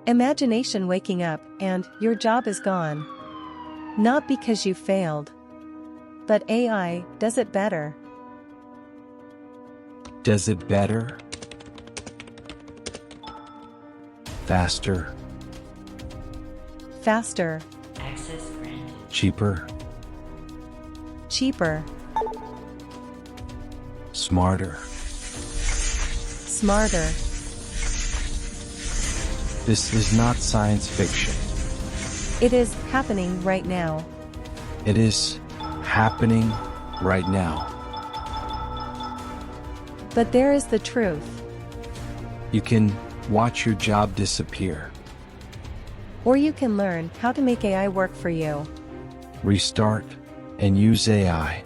Imagination waking up and your job is gone. Not because you failed, but AI does it better. Does it better? Faster. Faster. Access granted. Cheaper. Cheaper. Smarter. Smarter. This is not science fiction. It is happening right now. It is happening right now. But there is the truth. You can watch your job disappear. Or you can learn how to make AI work for you. Restart and use AI.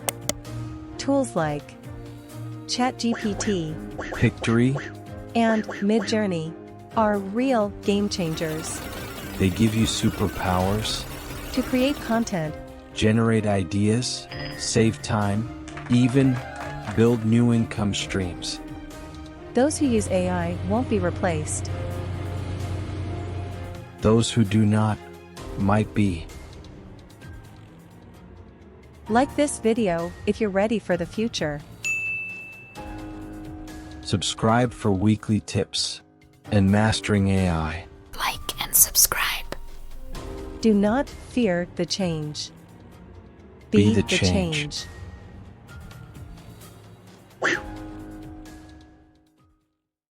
Tools like ChatGPT Pictory, and Midjourney are real game changers. they give you superpowers, To create content, generate ideas, save time, even build new income streams. those who use AI won't be replaced. Those who do not might be. Like this video if you're ready for the future. Subscribe for weekly tips and mastering AI. Like and subscribe. Do not fear the change. Be Be the the change. change.